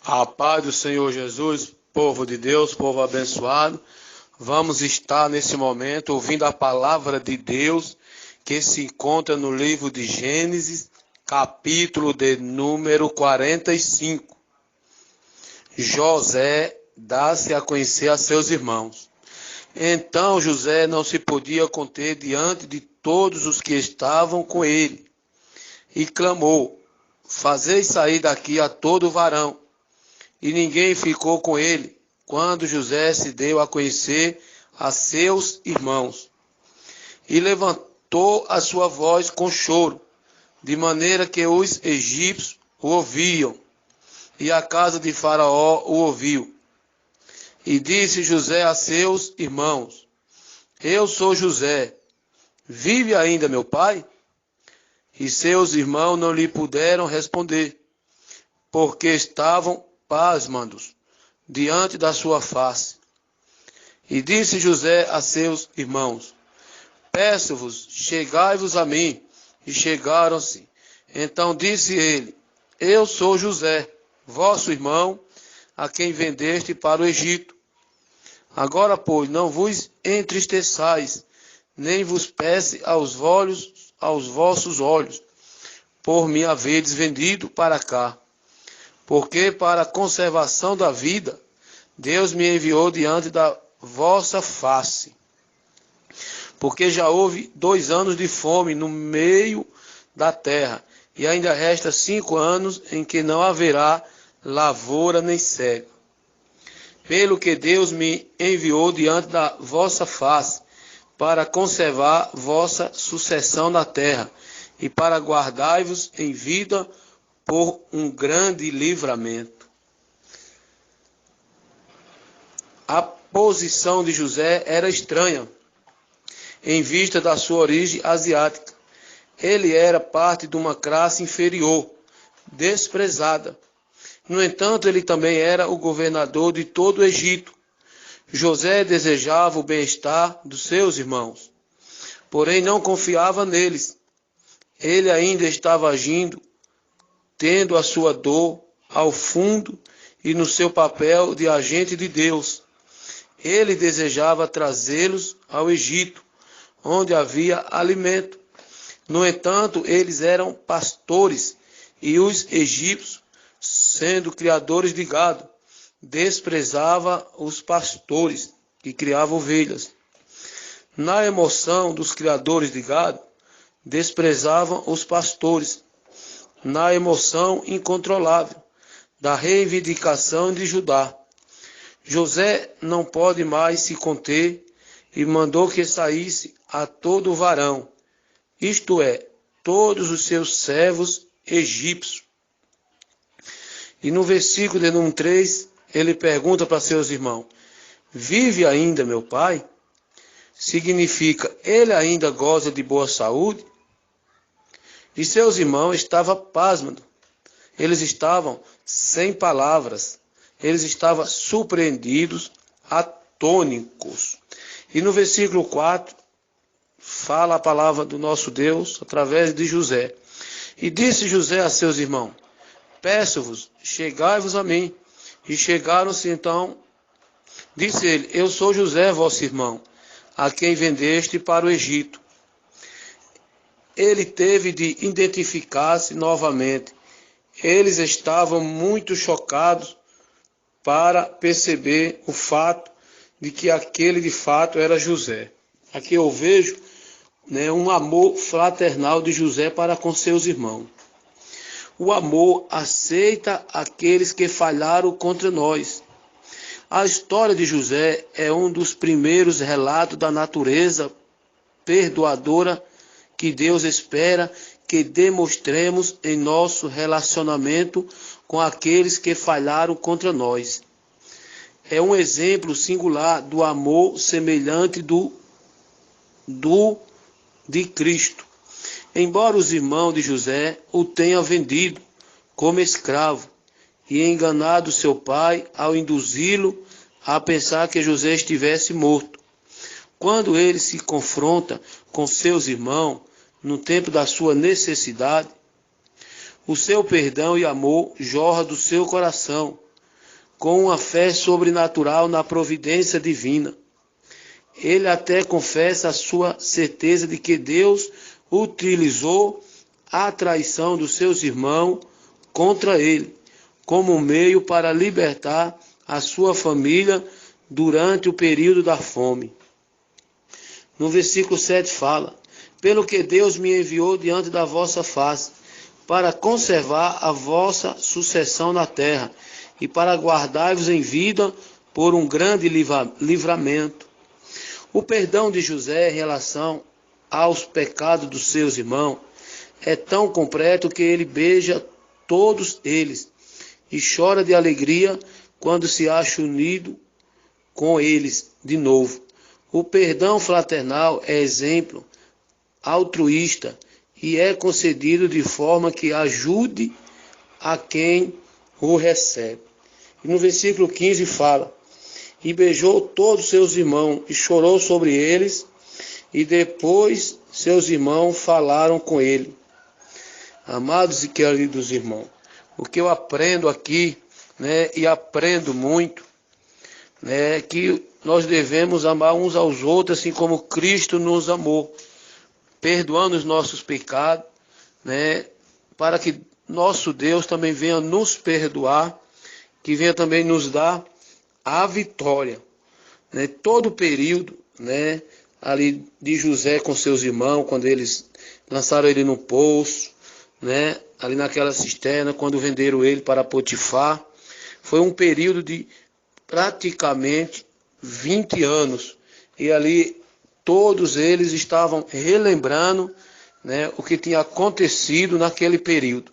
A paz do Senhor Jesus, povo de Deus, povo abençoado. Vamos estar nesse momento ouvindo a palavra de Deus que se encontra no livro de Gênesis, capítulo de número 45. José dá-se a conhecer a seus irmãos. Então José não se podia conter diante de todos os que estavam com ele, e clamou: fazei sair daqui a todo varão. E ninguém ficou com ele, quando José se deu a conhecer a seus irmãos. E levantou a sua voz com choro, de maneira que os egípcios o ouviam, e a casa de Faraó o ouviu. E disse José a seus irmãos: Eu sou José, vive ainda meu pai? E seus irmãos não lhe puderam responder, porque estavam pasmados diante da sua face. E disse José a seus irmãos: Peço-vos, chegai-vos a mim. E chegaram-se. Então disse ele: Eu sou José, vosso irmão, a quem vendeste para o Egito. Agora, pois, não vos entristeçais, nem vos pese aos vossos olhos, por me haveres vendido para cá. Porque para a conservação da vida, Deus me enviou diante da vossa face. Porque já houve 2 anos de fome no meio da terra, e ainda resta 5 anos em que não haverá lavoura nem cega. Pelo que Deus me enviou diante da vossa face, para conservar vossa sucessão na terra, e para guardar-vos em vida por um grande livramento. A posição de José era estranha, em vista da sua origem asiática. Ele era parte de uma classe inferior, desprezada. No entanto, ele também era o governador de todo o Egito. José desejava o bem-estar dos seus irmãos, porém não confiava neles. Ele ainda estava agindo, tendo a sua dor ao fundo e no seu papel de agente de Deus. Ele desejava trazê-los ao Egito, onde havia alimento. No entanto, eles eram pastores, e os egípcios, sendo criadores de gado, desprezavam os pastores que criavam ovelhas. Na emoção dos criadores de gado, desprezavam os pastores. Na emoção incontrolável da reivindicação de Judá, José não pode mais se conter e mandou que saísse a todo varão, isto é, todos os seus servos egípcios. E no versículo de número 3, ele pergunta para seus irmãos: Vive ainda meu pai? Significa, ele ainda goza de boa saúde? E seus irmãos estavam pasmados. Eles estavam sem palavras. Eles estavam surpreendidos, atônicos. E no versículo 4, fala a palavra do nosso Deus através de José. E disse José a seus irmãos: Peço-vos, chegai-vos a mim. E chegaram-se então. Disse ele: Eu sou José, vosso irmão, a quem vendeste para o Egito. Ele teve de identificar-se novamente. Eles estavam muito chocados para perceber o fato de que aquele de fato era José. Aqui eu vejo um amor fraternal de José para com seus irmãos. O amor aceita aqueles que falharam contra nós. A história de José é um dos primeiros relatos da natureza perdoadora que Deus espera que demonstremos em nosso relacionamento com aqueles que falharam contra nós. É um exemplo singular do amor semelhante de Cristo. Embora os irmãos de José o tenham vendido como escravo e enganado seu pai ao induzi-lo a pensar que José estivesse morto, quando ele se confronta com seus irmãos no tempo da sua necessidade, o seu perdão e amor jorra do seu coração, com uma fé sobrenatural na providência divina. Ele até confessa a sua certeza de que Deus utilizou a traição dos seus irmãos contra ele, como meio para libertar a sua família durante o período da fome. No versículo 7 fala: pelo que Deus me enviou diante da vossa face, para conservar a vossa sucessão na terra, e para guardar-vos em vida por um grande livramento. O perdão de José em relação aos pecados dos seus irmãos é tão completo que ele beija todos eles e chora de alegria quando se acha unido com eles de novo. O perdão fraternal é exemplo altruísta e é concedido de forma que ajude a quem o recebe. E no versículo 15 fala: e beijou todos seus irmãos e chorou sobre eles, e depois seus irmãos falaram com ele. Amados e queridos irmãos, o que eu aprendo aqui, e aprendo muito, é que nós devemos amar uns aos outros assim como Cristo nos amou, perdoando os nossos pecados, para que nosso Deus também venha nos perdoar, que venha também nos dar a vitória. Todo o período, ali de José com seus irmãos, quando eles lançaram ele no poço, ali naquela cisterna, quando venderam ele para Potifar, foi um período de praticamente 20 anos. E ali todos eles estavam relembrando, o que tinha acontecido naquele período.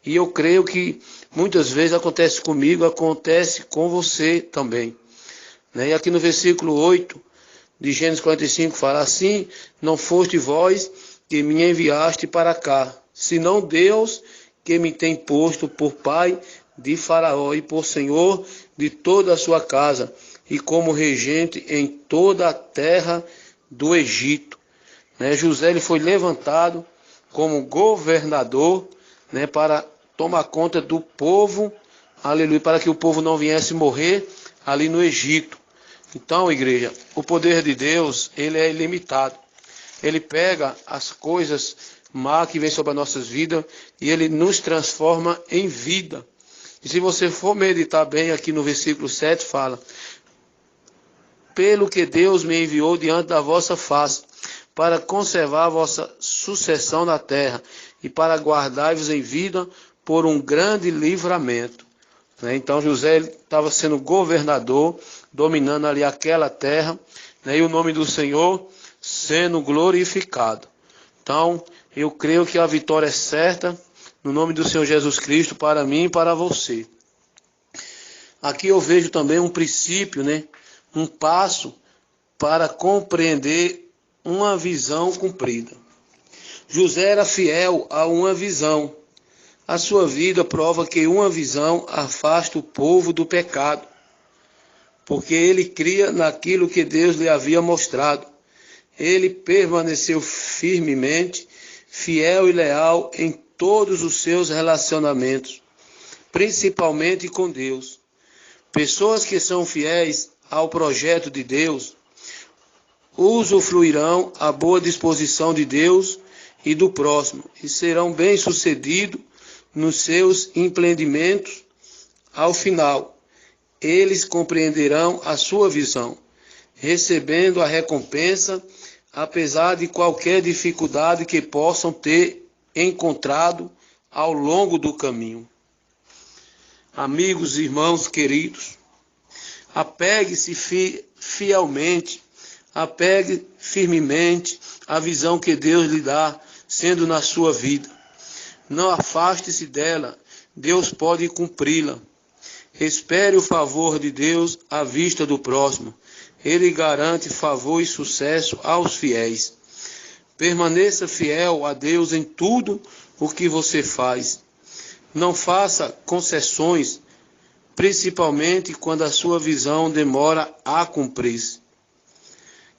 E eu creio que muitas vezes acontece comigo, acontece com você também. E aqui no versículo 8 de Gênesis 45 fala: assim não foste vós que me enviaste para cá, senão Deus que me tem posto por pai de Faraó e por senhor de toda a sua casa, e como regente em toda a terra do Egito. José ele foi levantado como governador, para tomar conta do povo, aleluia, para que o povo não viesse morrer ali no Egito. Então, igreja, o poder de Deus, ele é ilimitado. Ele pega as coisas más que vêm sobre as nossas vidas e ele nos transforma em vida. E se você for meditar bem aqui no versículo 7, fala: pelo que Deus me enviou diante da vossa face, para conservar a vossa sucessão na terra, e para guardar-vos em vida por um grande livramento. Então José estava sendo governador, dominando ali aquela terra, e o nome do Senhor sendo glorificado. Então eu creio que a vitória é certa, no nome do Senhor Jesus Cristo, para mim e para você. Aqui eu vejo também um princípio, um passo para compreender uma visão cumprida. José era fiel a uma visão. A sua vida prova que uma visão afasta o povo do pecado, porque ele cria naquilo que Deus lhe havia mostrado. Ele permaneceu firmemente, fiel e leal em todos os seus relacionamentos, principalmente com Deus. Pessoas que são fiéis ao projeto de Deus usufruirão a boa disposição de Deus e do próximo, e serão bem-sucedidos nos seus empreendimentos. Ao final, eles compreenderão a sua visão, recebendo a recompensa, apesar de qualquer dificuldade que possam ter encontrado ao longo do caminho. Amigos e irmãos queridos, apegue-se fielmente, apegue firmemente à visão que Deus lhe dá, sendo na sua vida. Não afaste-se dela, Deus pode cumpri-la. Espere o favor de Deus à vista do próximo. Ele garante favor e sucesso aos fiéis. Permaneça fiel a Deus em tudo o que você faz. Não faça concessões, principalmente quando a sua visão demora a cumprir-se.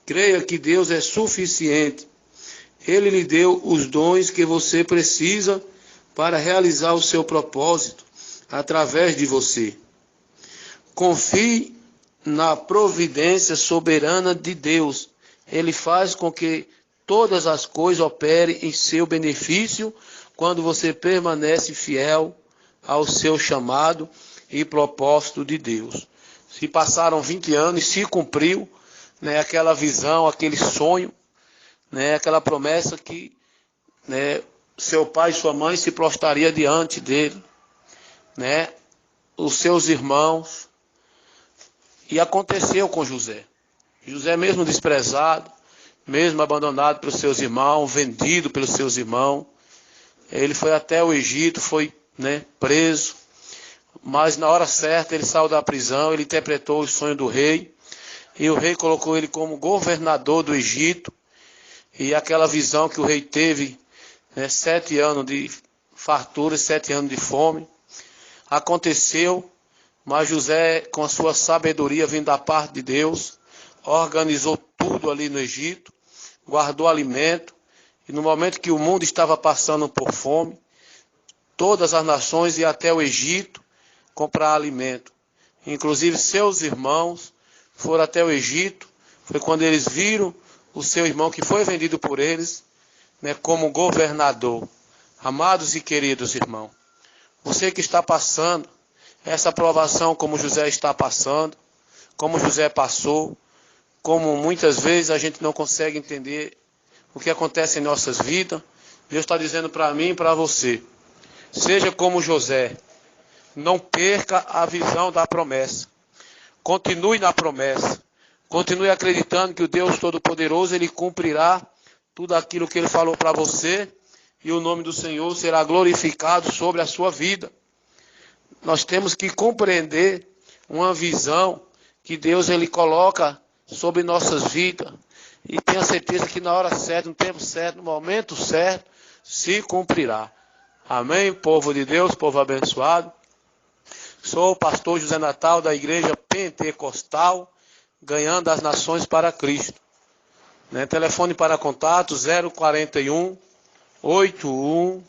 Creia que Deus é suficiente. Ele lhe deu os dons que você precisa para realizar o seu propósito através de você. Confie na providência soberana de Deus. Ele faz com que todas as coisas operem em seu benefício quando você permanece fiel ao seu chamado e propósito de Deus. Se passaram 20 anos e se cumpriu, né, aquela visão, aquele sonho, né, aquela promessa que, né, seu pai e sua mãe se prostraria diante dele, né, os seus irmãos. E aconteceu com José. José, mesmo desprezado, mesmo abandonado pelos seus irmãos, vendido pelos seus irmãos, ele foi até o Egito, foi, né, preso, mas na hora certa ele saiu da prisão, ele interpretou o sonho do rei, e o rei colocou ele como governador do Egito, e aquela visão que o rei teve, né, 7 anos de fartura, 7 anos de fome, aconteceu. Mas José, com a sua sabedoria vindo da parte de Deus, organizou tudo ali no Egito, guardou alimento, e no momento que o mundo estava passando por fome, todas as nações iam até o Egito comprar alimento. Inclusive seus irmãos foram até o Egito, foi quando eles viram o seu irmão que foi vendido por eles, né, como governador. Amados e queridos irmãos, você que está passando essa provação como José está passando, como José passou, como muitas vezes a gente não consegue entender o que acontece em nossas vidas, Deus está dizendo para mim e para você, seja como José, não perca a visão da promessa, continue na promessa, continue acreditando que o Deus Todo-Poderoso, Ele cumprirá tudo aquilo que Ele falou para você, e o nome do Senhor será glorificado sobre a sua vida. Nós temos que compreender uma visão que Deus ele coloca sobre nossas vidas. E tenha certeza que na hora certa, no tempo certo, no momento certo, se cumprirá. Amém, povo de Deus, povo abençoado. Sou o pastor José Natal da Igreja Pentecostal, ganhando as nações para Cristo. Né? Telefone para contato 041 81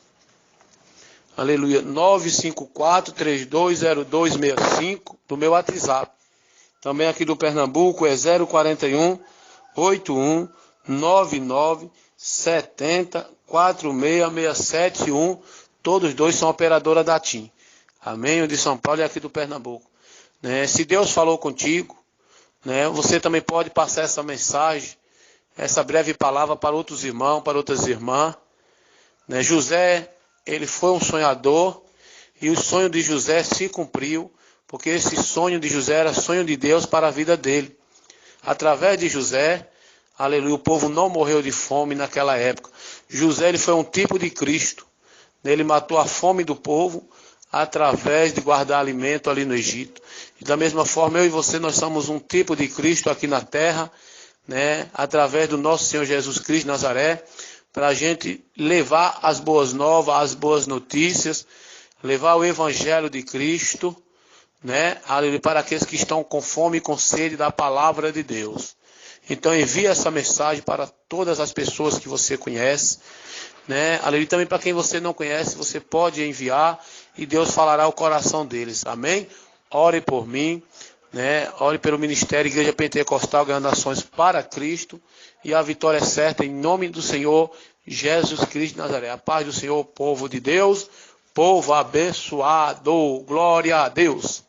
Aleluia, 954-320265 do meu WhatsApp. Também aqui do Pernambuco é 041-81-99-70-46671. Todos dois são operadora da TIM. Amém? O de São Paulo e aqui do Pernambuco. Né? Se Deus falou contigo, né, você também pode passar essa mensagem, essa breve palavra para outros irmãos, para outras irmãs. Né? José, ele foi um sonhador e o sonho de José se cumpriu, porque esse sonho de José era sonho de Deus para a vida dele. Através de José, aleluia, o povo não morreu de fome naquela época. José, ele foi um tipo de Cristo. Ele matou a fome do povo através de guardar alimento ali no Egito. E da mesma forma, eu e você, nós somos um tipo de Cristo aqui na terra, né? Através do nosso Senhor Jesus Cristo de Nazaré, para a gente levar as boas novas, as boas notícias, levar o Evangelho de Cristo, né, para aqueles que estão com fome e com sede da palavra de Deus. Então envie essa mensagem para todas as pessoas que você conhece, né, também para quem você não conhece, você pode enviar e Deus falará ao coração deles. Amém? Ore por mim, né, ore pelo Ministério Igreja Pentecostal Ganhando Nações para Cristo. E a vitória é certa em nome do Senhor Jesus Cristo de Nazaré. A paz do Senhor, povo de Deus, povo abençoado. Glória a Deus.